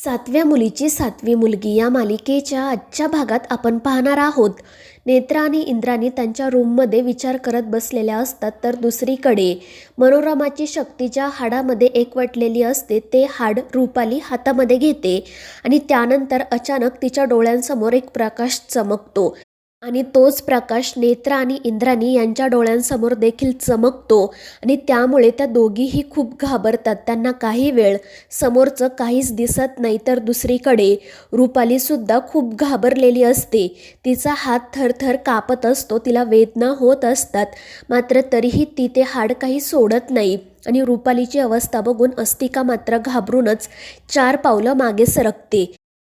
सातव्या मुलीची सातवी मुलगी या मालिकेच्या आजच्या भागात आपण पाहणार आहोत. नेत्रा आणि इंद्राणी त्यांच्या रूममध्ये विचार करत बसलेल्या असतात, तर दुसरीकडे मनोरमाची शक्ती ज्या हाडामध्ये एकवटलेली असते ते हाड रूपाली हातामध्ये घेते आणि त्यानंतर अचानक तिच्या डोळ्यांसमोर एक प्रकाश चमकतो आणि तोच प्रकाश नेत्रा आणि इंद्राणी यांच्या डोळ्यांसमोर देखील चमकतो आणि त्यामुळे त्या दोघीही खूप घाबरतात. त्यांना काही वेळ समोरचं काहीच दिसत नाही, तर दुसरीकडे रूपालीसुद्धा खूप घाबरलेली असते. तिचा हात थरथर कापत असतो, तिला वेदना होत असतात, मात्र तरीही ती ते हाड काही सोडत नाही आणि रूपालीची अवस्था बघून अस्तिका मात्र घाबरूनच 4 पावलं मागे सरकते.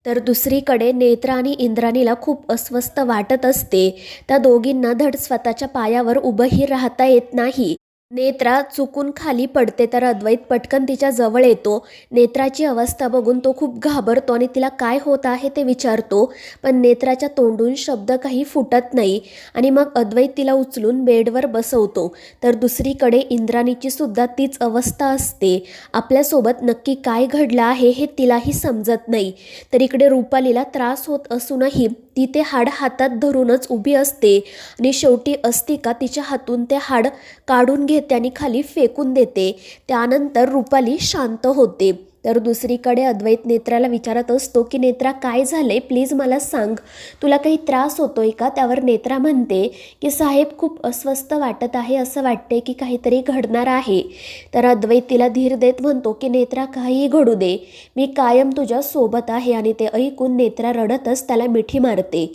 तर दुसरीकडे नेत्रा आणि इंद्राणीला खूप अस्वस्थ वाटत असते. त्या दोघींना धड स्वतःच्या पायावर उभंही राहता येत नाही. नेत्रा चुकून खाली पडते, तर अद्वैत पटकन तिच्या जवळ येतो. नेत्राची अवस्था बघून तो खूप घाबरतो आणि तिला काय होत आहे ते विचारतो, पण नेत्राच्या तोंडून शब्द काही फुटत नाही आणि मग अद्वैत तिला उचलून बेडवर बसवतो. तर दुसरीकडे इंद्राणीची सुद्धा तीच अवस्था असते. आपल्यासोबत नक्की काय घडलं आहे हे तिलाही समजत नाही. तर इकडे रूपालीला त्रास होत असूनही ती ते हाड हातात धरूनच उभी असते आणि शेवटी अस्तिका तिच्या हातून ते हाड काढून घेते आणि खाली फेकून देते. त्यानंतर रूपाली शांत होते. तर दुसरीकडे अद्वैत नेत्राला विचारत असतो की नेत्रा, काय झालंय, प्लीज मला सांग, तुला काही त्रास होतोय का? त्यावर नेत्रा म्हणते की साहेब, खूप अस्वस्थ वाटत आहे, असं वाटते की काहीतरी घडणार आहे. तर अद्वैत तिला धीर देत म्हणतो की नेत्रा, काहीही घडू दे, मी कायम तुझ्या सोबत आहे. आणि ते ऐकून नेत्रा रडतच त्याला मिठी मारते.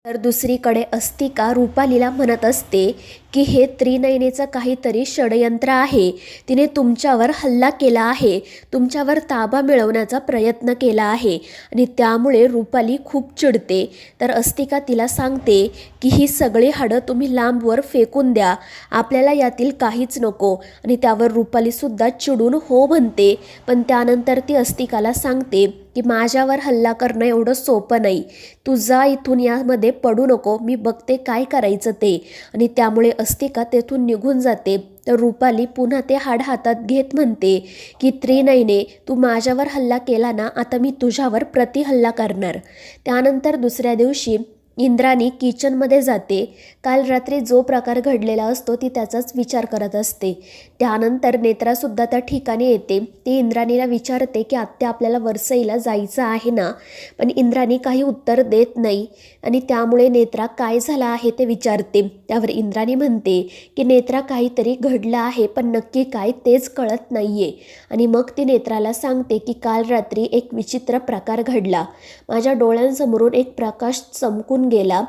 तर दुसरीकडे अस्तिका रूपालीला म्हणत असते की हे त्रिनयनेचं काहीतरी षडयंत्र आहे. तिने तुमच्यावर हल्ला केला आहे, तुमच्यावर ताबा मिळवण्याचा प्रयत्न केला आहे आणि त्यामुळे रूपाली खूप चिडते. तर अस्तिका तिला सांगते की ही सगळी हाडं तुम्ही लांबवर फेकून द्या, आपल्याला यातील काहीच नको. आणि त्यावर रूपालीसुद्धा चिडून हो म्हणते, पण त्यानंतर ती अस्तिकाला सांगते की माझ्यावर हल्ला करणं एवढं सोपं नाही, तू जा इथून, यामध्ये पडू नको, मी बघते काय करायचं ते. आणि त्यामुळे अस्तिका तेथून निघून जाते. तर रूपाली पुन्हा ते हाड हातात घेत म्हणते की त्रिनयने, तू माझ्यावर हल्ला केला ना, आता मी तुझ्यावर प्रतिहल्ला करणार. त्यानंतर दुसऱ्या दिवशी इंद्राणी किचनमध्ये जाते. काल रात्री जो प्रकार घडलेला असतो ती त्याचाच विचार करत असते. त्यानंतर नेत्रासुद्धा त्या ठिकाणी येते. ती इंद्राणीला विचारते की आत्या, आपल्याला वरसईला जायचं आहे ना? पण इंद्राणी काही उत्तर देत नाही आणि त्यामुळे नेत्रा काय झालं आहे ते विचारते. त्यावर इंद्राणी म्हणते की नेत्रा, काहीतरी घडलं आहे, पण नक्की काय तेच कळत नाहीये. आणि मग ती नेत्राला सांगते की काल रात्री एक विचित्र प्रकार घडला, माझ्या डोळ्यांसमोरून एक प्रकाश चमकून गेला,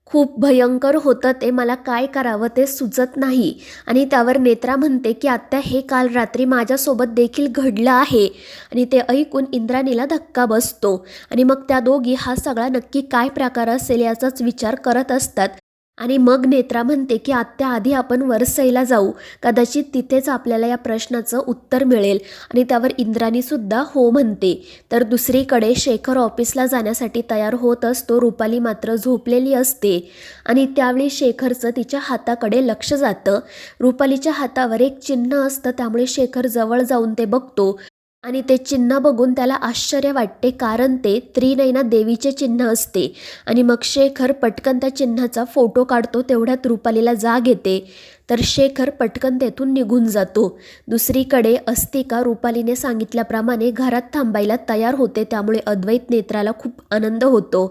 खूप भयंकर होतं ते, मला काय करावं ते सुचत नाही. आणि त्यावर नेत्रा म्हणते की आत्या, हे काल रात्री माझ्यासोबत देखील घडलं आहे. आणि ते ऐकून इंद्राणीला धक्का बसतो आणि मग त्या दोघी हा सगळा नक्की काय प्रकार असेल याचाच विचार करत असतात. आणि मग नेत्रा म्हणते की आत्या, आधी आपण वरसईला जाऊ, कदाचित तिथेच आपल्याला या प्रश्नाचं उत्तर मिळेल. आणि त्यावर इंद्राणीसुद्धा हो म्हणते. तर दुसरीकडे शेखर ऑफिसला जाण्यासाठी तयार होत असतो. रूपाली मात्र झोपलेली असते आणि त्यावेळी शेखरचं तिच्या हाताकडे लक्ष जातं. रूपालीच्या हातावर एक चिन्ह असतं, त्यामुळे शेखर जवळ जाऊन ते बघतो आणि ते चिन्ह बघून त्याला आश्चर्य वाटते, कारण ते त्रिनयना देवीचे चिन्ह असते. आणि मग शेखर पटकन त्या चिन्हाचा फोटो काढतो. तेवढ्यात रूपालीला जाग येते, तर शेखर पटकन तेथून निघून जातो. दुसरीकडे अस्तिका रूपालीने सांगितल्याप्रमाणे घरात थांबायला तयार होते, त्यामुळे अद्वैत नेत्राला खूप आनंद होतो.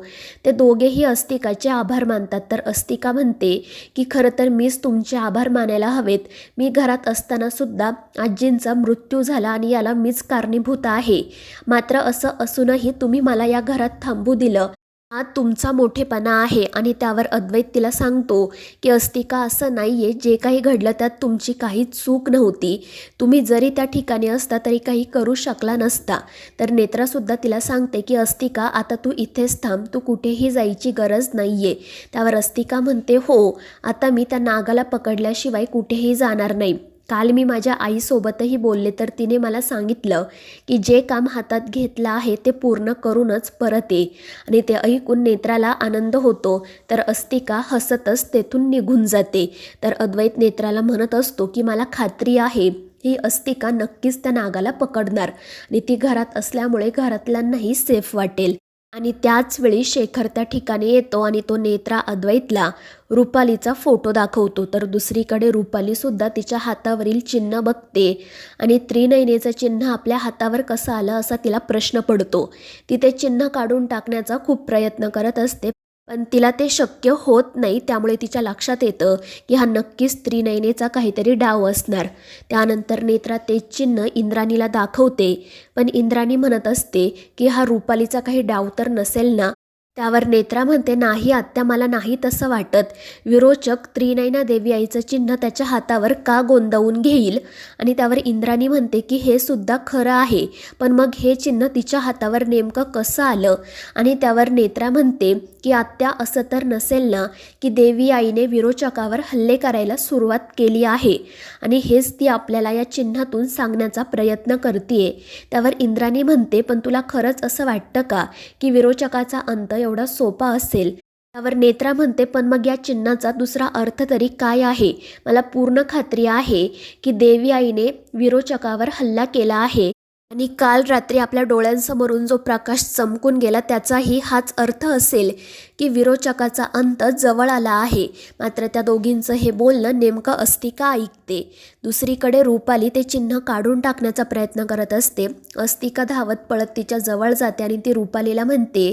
ते दोघेही अस्तिकाचे आभार मानतात. तर अस्तिका म्हणते की खरं तर मीच तुमचे आभार मानायला हवेत, मी घरात असताना सुद्धा आजींचा मृत्यू झाला आणि याला मीच कारणीभूत आहे, मात्र असं असूनही तुम्ही मला या घरात थांबू दिलं, हा तुमचा मोठेपणा आहे. आणि त्यावर अद्वैत तिला सांगतो की अस्तिका, असं नाही आहे, जे काही घडलं त्यात तुमची काहीच चूक नव्हती, तुम्ही जरी त्या ठिकाणी असता तरी काही करू शकला नसता. तर नेत्रासुद्धा तिला सांगते की अस्तिका, आता तू इथेच थांब, तू कुठेही जायची गरज नाही आहे. त्यावर अस्तिका म्हणते, हो, आता मी त्या नागाला पकडल्याशिवाय कुठेही जाणार नाही. काल मी माझ्या आईसोबतही बोलले, तर तिने मला सांगितलं की जे काम हातात घेतलं आहे ते पूर्ण करूनच परत ये. आणि ते ऐकून नेत्राला आनंद होतो. तर अस्तिका हसतच तेथून निघून जाते. तर अद्वैत नेत्राला म्हणत असतो की मला खात्री आहे ही अस्तिका नक्कीच त्या नागाला पकडणार आणि ती घरात असल्यामुळे घरातल्यांनाही सेफ वाटेल. आणि त्याच वेळी शेखर त्या ठिकाणी येतो आणि तो नेत्रा अद्वैतला रुपालीचा फोटो दाखवतो. तर दुसरीकडे रुपालीसुद्धा तिच्या हातावरील चिन्ह बघते आणि त्रिनयनेचं चिन्ह आपल्या हातावर कसं आलं असा तिला प्रश्न पडतो. ती ते चिन्ह काढून टाकण्याचा खूप प्रयत्न करत असते, पण तिला ते शक्य होत नाही. त्यामुळे तिच्या लक्षात येतं की हा नक्कीच त्रिनयनेचा काहीतरी डाव असणार. त्यानंतर नेत्रा ते चिन्ह इंद्राणीला दाखवते, पण इंद्राणी म्हणत असते की हा रुपालीचा काही डाव तर नसेल ना. त्यावर नेत्रा म्हणते, नाही आत्या, मला नाही तसं वाटत. विरोचक त्रिनयना देवी आईचं चिन्ह त्याच्या हातावर का गोंदवून घेईल. आणि त्यावर इंद्राणी म्हणते की हे सुद्धा खरं आहे, पण मग हे चिन्ह तिच्या हातावर नेमकं कसं आलं. आणि त्यावर नेत्रा म्हणते की आत्या, असं तर नसेल ना की देवी आईने विरोचकावर हल्ले करायला सुरुवात केली आहे आणि हेच ती आपल्याला या चिन्हातून सांगण्याचा प्रयत्न करते. त्यावर इंद्राणी म्हणते, पण तुला खरंच असं वाटतं का की विरोचकाचा अंत एवढा सोपा असेल. त्यावर नेत्रा म्हणते, पण मग या चिन्हाचा दुसरा अर्थ तरी काय आहे. मला पूर्ण खात्री आहे की देवी आईने विरोचकावर हल्ला केला आहे आणि काल रात्री आपल्या डोळ्यांसमोरून जो प्रकाश चमकून गेला त्याचाही हाच अर्थ असेल की विरोचकाचा अंत जवळ आला आहे. मात्र त्या दोघींचं हे बोलणं नेमकं अस्तिका ऐकते. दुसरीकडे रुपाली ते चिन्ह काढून टाकण्याचा प्रयत्न करत असते. अस्तिका धावत पळत तिच्या जवळ जाते आणि ती रुपालीला म्हणते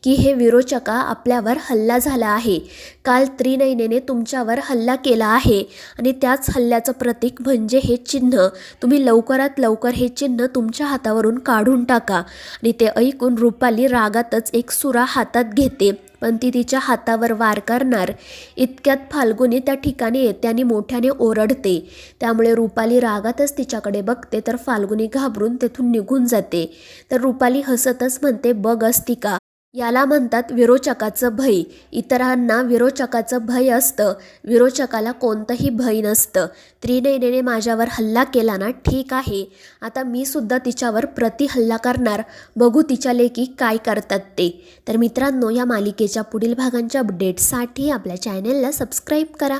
की हे विरोचका, आपल्यावर हल्ला झाला आहे. काल त्रिनयनेने तुमच्यावर हल्ला केला आहे आणि त्याच हल्ल्याचं प्रतीक म्हणजे हे चिन्ह. तुम्ही लवकरात लवकर हे चिन्ह तुमच्या हातावरून काढून टाका. आणि ते ऐकून रुपाली रागातच एक सुरा हातात घेते, पण ती तिच्या हातावर वार करणार इतक्यात फाल्गुनी त्या ठिकाणी येते आणि मोठ्याने ओरडते. त्यामुळे रुपाली रागातच तिच्याकडे बघते, तर फाल्गुनी घाबरून तेथून निघून जाते. तर रुपाली हसतच म्हणते, बघ अस्तिका, याला म्हणतात विरोचकाचं भय. इतरांना विरोचकाचं भय असतं, विरोचकाला कोणतंही भय नसतं. त्रिनयनेने माझ्यावर हल्ला केला ना, ठीक आहे, आता मी सुद्धा तिच्यावर प्रतिहल्ला करणार. बघू तिच्या लेकी काय करतात ते. तर मित्रांनो, या मालिकेच्या पुढील भागांच्या अपडेट्ससाठी आपल्या चॅनेलला सबस्क्राईब करा.